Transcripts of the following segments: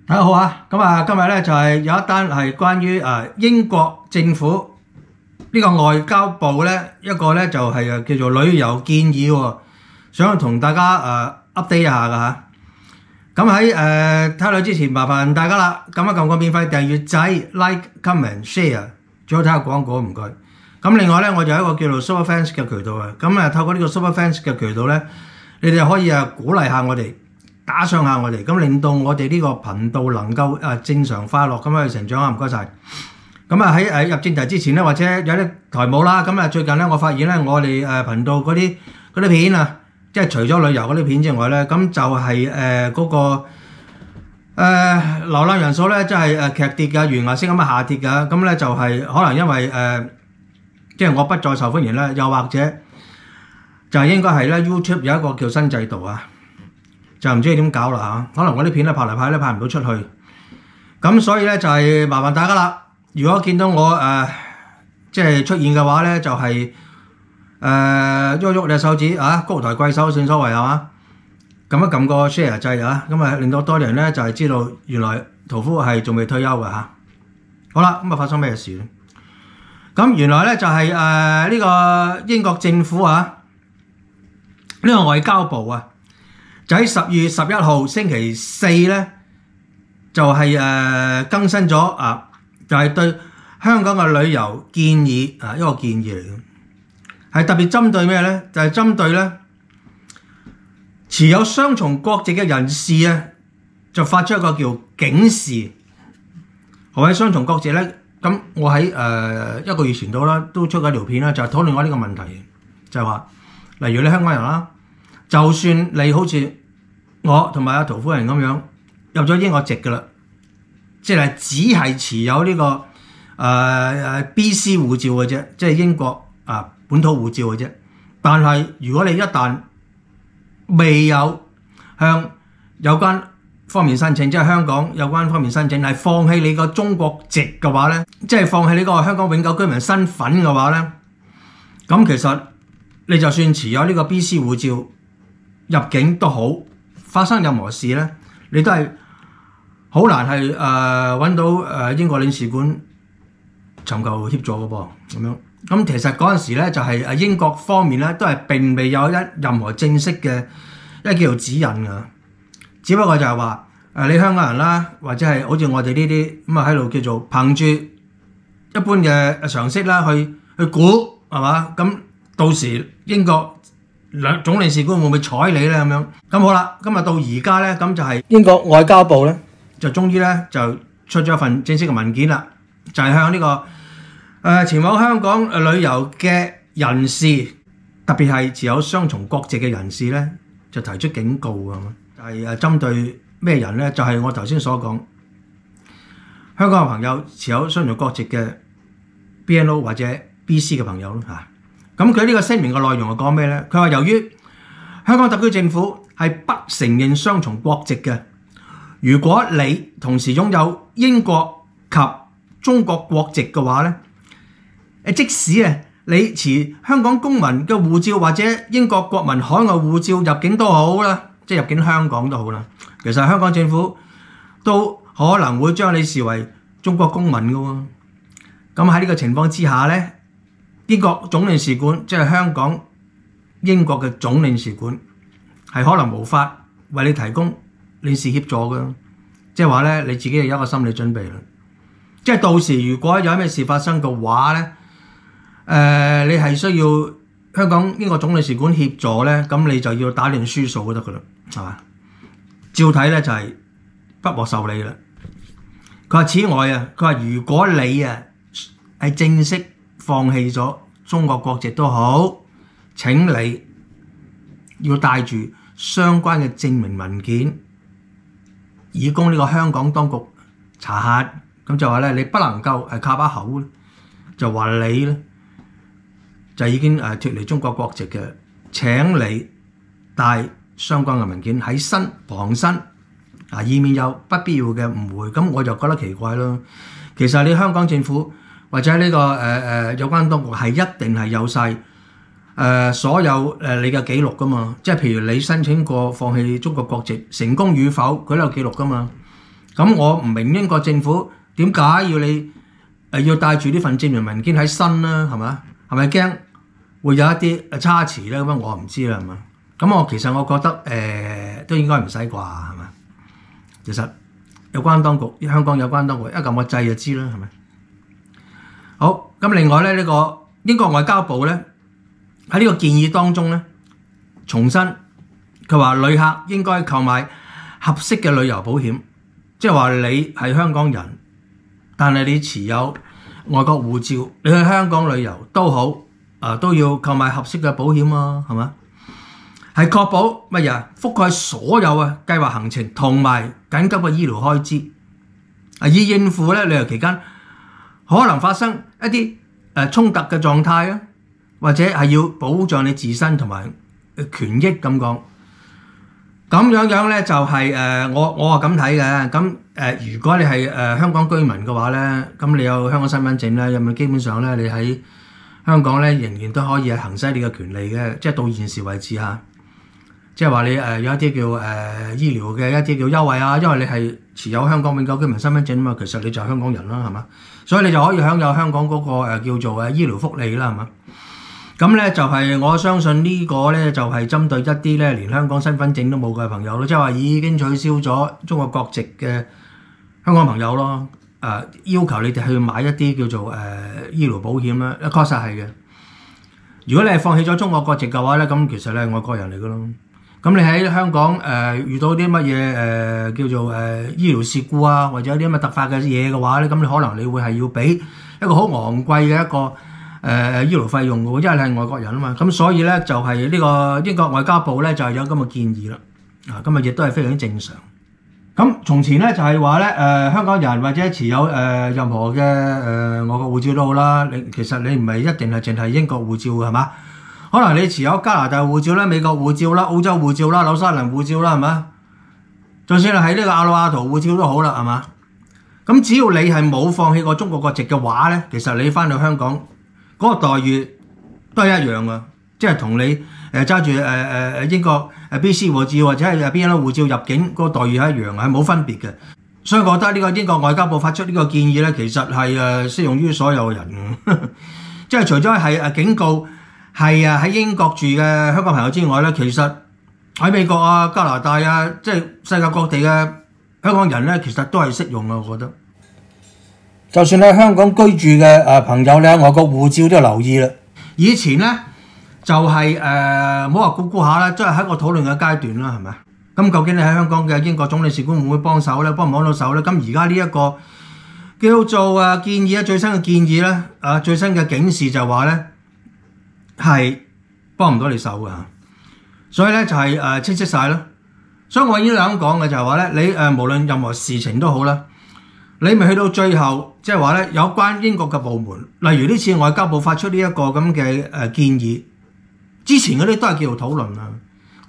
大家好啊！今日咧就係有一單係關於英國政府呢個外交部咧一個咧就係叫做旅遊建議喎，想同大家update 一下噶嚇。咁喺睇落之前，麻煩大家啦，撳一撳個免費訂閱掣 ，like、comment、share， 最好睇下廣告唔該。咁另外咧，我就有一個叫做 Super Fans 嘅渠道啊。咁透過呢個 Super Fans 嘅渠道咧，你哋可以鼓勵下我哋。打賞下我哋，咁令到我哋呢個頻道能夠正常快樂咁樣去成長啊！唔該晒。咁喺入正題之前咧，或者有啲台冇啦。咁最近咧，我發現咧，我哋頻道嗰啲片啊，即係除咗旅遊嗰啲片之外咧，咁就係嗰個瀏覽人數咧，即係劇跌嘅，懸崖式咁下跌嘅。咁咧就係可能因為即係我不再受歡迎啦，又或者就係應該係咧 YouTube 有一個叫新制度啊。就唔知點搞啦嚇，可能我啲片咧拍嚟拍咧拍唔到出去，咁所以咧就係麻煩大家啦。如果見到我即係出現嘅話咧，就係喐喐隻手指高抬貴手算所謂係嘛，撳一撳個 share 掣啊，咁令到多啲人咧就係知道原來屠夫係仲未退休嘅嚇。好啦，咁發生咩事咧？咁原來咧就係呢個英國政府呢個外交部啊。就喺10月11號星期四咧，就係更新咗就係對香港嘅旅遊建議一個建議嚟嘅，係特別針對咩咧？就係針對咧持有雙重國籍嘅人士就發出一個叫警示。何謂雙重國籍咧？咁我喺1個月前度啦，都出咗條片啦，就係討論過呢個問題，就係話，例如你香港人啦，就算你好似我同埋阿屠夫人咁樣入咗英國籍㗎啦，即係只係持有呢個BC 護照嘅啫，即係英國本土護照嘅啫。但係如果你一旦未有向有關方面申請，即係香港有關方面申請，係放棄你個中國籍嘅話咧，即係放棄你個香港永久居民身份嘅話咧，咁其實你就算持有呢個 BC 護照入境都好，發生任何事咧，你都係好難係揾到英國領事館尋求協助嘅噃咁樣。咁其實嗰陣時咧就係英國方面咧都係並未有任何正式嘅叫做指引㗎，只不過就係話你香港人啦，或者係好似我哋呢啲咁喺度叫做憑住一般嘅常識啦去估係嘛，咁到時英國總領事館會唔會睬你咧咁樣？咁好啦，今日到而家咧，咁就係英國外交部咧，就終於咧就出咗一份正式嘅文件啦，就係向呢個前往香港旅遊嘅人士，特別係持有雙重國籍嘅人士咧，就提出警告啊！就係針對咩人咧？就係我頭先所講，香港嘅朋友持有雙重國籍嘅 BNO 或者 BC 嘅朋友咯嚇。咁佢呢個聲明嘅內容係講咩咧？佢話由於香港特區政府係不承認雙重國籍嘅，如果你同時擁有英國及中國國籍嘅話咧，即使你持香港公民嘅護照或者英國國民海外護照入境都好啦，即係入境香港都好啦，其實香港政府都可能會將你視為中國公民嘅喎。咁喺呢個情況之下咧，英國總領事館即係香港英國嘅總領事館係可能無法為你提供領事協助嘅，即係話咧你自己有一個心理準備啦。即係到時如果有咩事發生嘅話咧，你係需要香港英國總領事館協助咧，咁你就要打定輸數就得噶啦，係嘛？照睇咧就係不獲受理啦。佢話此外佢話如果你係正式放棄咗中國國籍都好，請你要帶住相關嘅證明文件，以供呢個香港當局查核。咁就話咧，你不能夠靠把口就話你咧就已經脫離中國國籍嘅。請你帶相關嘅文件喺身傍身以免有不必要嘅誤會。咁我就覺得奇怪咯。其實你香港政府或者呢個有關當局係一定係有晒所有你嘅記錄噶嘛，即係譬如你申請過放棄中國國籍成功與否，佢都有記錄噶嘛。咁我唔明英國政府點解要你要帶住呢份證明文件喺身啦，係嘛？係咪驚會有一啲差池咧？咁我唔知啦，係嘛？咁其實我覺得都應該唔使啩，係嘛？其實有關當局，香港有關當局一撳個掣就知啦，係咪？好，咁另外咧，呢個英國外交部咧喺呢個建議當中咧，重申佢話旅客應該購買合適嘅旅遊保險，即係話你係香港人，但係你持有外國護照，你去香港旅遊都好，都要購買合適嘅保險啊，係嘛？係確保乜嘢？覆蓋所有計劃行程同埋緊急嘅醫療開支，以應付咧旅遊期間可能發生一啲衝突嘅狀態啊，或者係要保障你自身同埋權益咁講。咁樣咧就係我係咁睇嘅。咁如果你係香港居民嘅話咧，咁你有香港身份證咧，咁基本上咧你喺香港咧仍然都可以行使你嘅權利嘅，即係到現時為止嚇。即係話你有一啲叫醫療嘅一啲叫優惠啊，因為你係持有香港永久居民身份證啊嘛，其實你就係香港人啦，係嘛？所以你就可以享有香港嗰個叫做醫療福利啦，係嘛？咁咧就係我相信呢個咧就係針對一啲咧連香港身份證都冇嘅朋友咯，即係話已經取消咗中國國籍嘅香港朋友咯。要求你哋去買一啲叫做醫療保險啦，確實係嘅。如果你係放棄咗中國國籍嘅話咧，咁其實你係外國人嚟嘅咯。咁你喺香港遇到啲乜嘢叫做醫療事故啊，或者啲咁嘅突發嘅嘢嘅話咧，咁你可能你會係要俾一個好昂貴嘅一個醫療費用嘅喎，因為你係外國人啊嘛。咁所以咧就係呢個英國外交部咧就係有咁嘅建議啦。咁亦都係非常之正常。咁從前咧就係話咧香港人或者持有任何嘅外國護照都好啦，其實你唔係一定係淨係英國護照嘅，係嘛？可能你持有加拿大護照啦、美國護照啦、澳洲護照啦、紐西蘭護照啦，係嘛？就算係喺呢個阿魯阿圖護照都好啦，係嘛？咁只要你係冇放棄過中國國籍嘅話咧，其實你翻到香港嗰個待遇都係一樣嘅，即係同你揸住英國BC 護照或者係BNO護照入境嗰個待遇係一樣，係冇分別嘅。所以我覺得呢個英國外交部發出呢個建議咧，其實係適用於所有人嘅，即係除咗係警告。係喺英國住嘅香港朋友之外咧，其實喺美國啊、加拿大啊，即係世界各地嘅香港人咧，其實都係適用嘅。我覺得，就算喺香港居住嘅朋友咧，外國護照都要留意啦。以前咧就係唔好話估估下啦，即係喺個討論嘅階段啦，係咪？咁究竟你喺香港嘅英國總領事館會唔會幫手咧？幫唔幫到手咧？咁而家呢一個叫做建議啊，最新嘅建議咧，最新嘅警示就話咧。係幫唔到你手㗎，所以咧就係清晰晒咯。所以我已經咁講嘅就係話咧，你無論任何事情都好啦，你咪去到最後，即係話咧有關英國嘅部門，例如呢次外交部發出呢一個咁嘅建議，之前嗰啲都係叫做討論啊，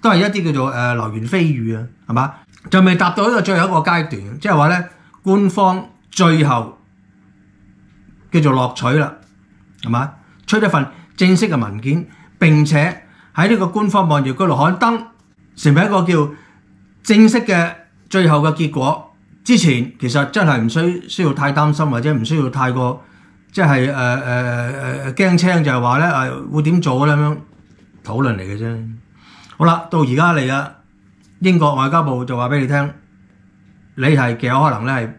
都係一啲叫做流言蜚語啊，係嘛？就未達到呢個最後一個階段，即係話咧官方最後叫做落取啦，係嘛？出一份正式嘅文件，並且喺呢個官方網頁嗰度刊登，成為一個叫正式嘅最後嘅結果。之前其實真係唔需要太擔心，或者唔需要太過即係驚青，就係話咧會點做咧咁樣討論嚟嘅啫。好啦，到而家嚟啦，英國外交部就話俾你聽，你係極有可能咧係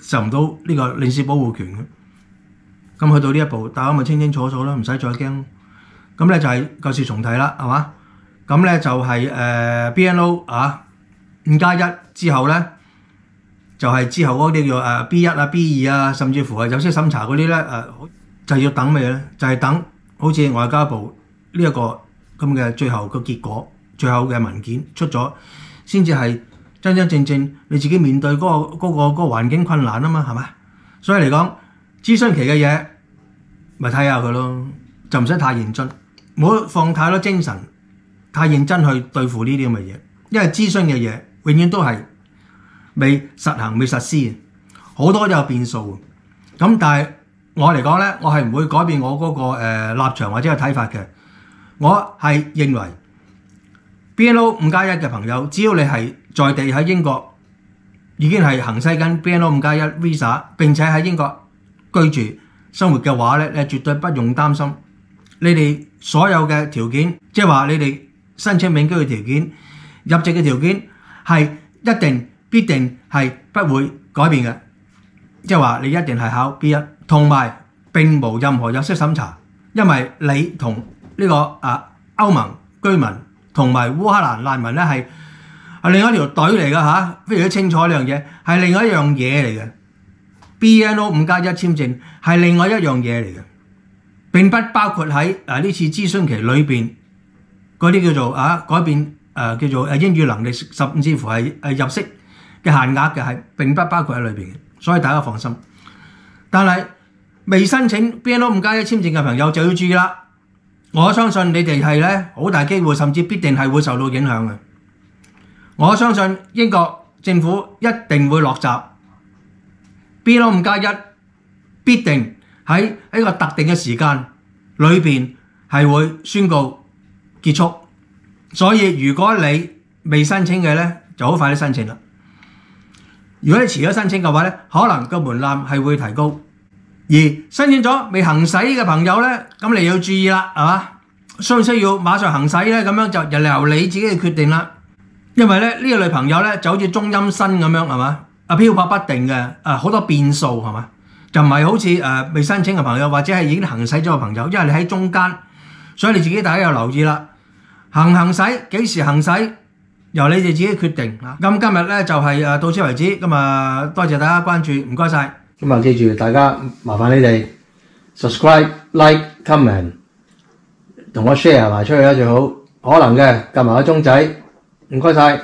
受唔到呢個領事保護權嘅。咁去到呢一步，大家咪清清楚楚啦，唔使再驚。咁咧就係舊事重提啦，係嘛？咁咧就係BNO 5+1之後咧，就係之後嗰啲叫B1啊、B2啊，甚至乎係有些審查嗰啲咧就要等咩咧？就係等好似外交部呢一個咁嘅最後個結果、最後嘅文件出咗，先至係真真正正你自己面對嗰個環境困難啊嘛，係嘛？所以嚟講，諮詢期嘅嘢咪睇下佢咯，就唔使太認真，唔好放太多精神、太認真去對付呢啲咁嘅嘢，因為諮詢嘅嘢永遠都係未實行、未實施，好多都有變數。咁但係我嚟講咧，我係唔會改變我嗰個立場或者係睇法嘅。我係認為 BNO 5+1嘅朋友，只要你係在地喺英國已經係行使緊 BNO5+1 visa， 並且喺英國居住生活嘅話咧，你絕對不用擔心。你哋所有嘅條件，即係話你哋申請永居嘅條件、入籍嘅條件係一定必定係不會改變嘅，即係話你一定係考 B1， 同埋並無任何入息審查，因為你同呢個歐盟居民同埋烏克蘭難民咧係另一條隊嚟㗎嚇，非常之清楚呢樣嘢係另外一樣嘢嚟嘅。BNO5+1 簽證係另外一樣嘢嚟嘅，並不包括喺呢次諮詢期裏邊嗰啲叫做改變叫做英語能力，甚至乎係入息嘅限額嘅係並不包括喺裏邊嘅，所以大家放心。但係未申請 BNO5+1 簽證嘅朋友就要注意啦，我相信你哋係咧好大機會，甚至必定係會受到影響嘅。我相信英國政府一定會落閘 BNO5+1 必定喺一個特定嘅時間裏邊係會宣告結束，所以如果你未申請嘅咧，就好快啲申請啦。如果你遲咗申請嘅話咧，可能個門檻係會提高。而申請咗未行使嘅朋友咧，咁你要注意啦，係嘛？需唔需要馬上行使咧？咁樣就由你自己嘅決定啦。因為咧呢個類朋友咧就好似中陰身咁樣，係嘛？漂泊不定嘅，好多變數係嘛？就唔係好似未申請嘅朋友，或者係已經行使咗嘅朋友，因為你喺中間，所以你自己大家要留意啦。行使幾時行使，由你哋自己決定。咁今日咧就係到此為止。咁多謝大家關注，唔該晒。咁記住大家麻煩你哋 subscribe、like、comment 同我 share 埋出去啦，最好可能嘅撳埋個鐘仔，唔該晒。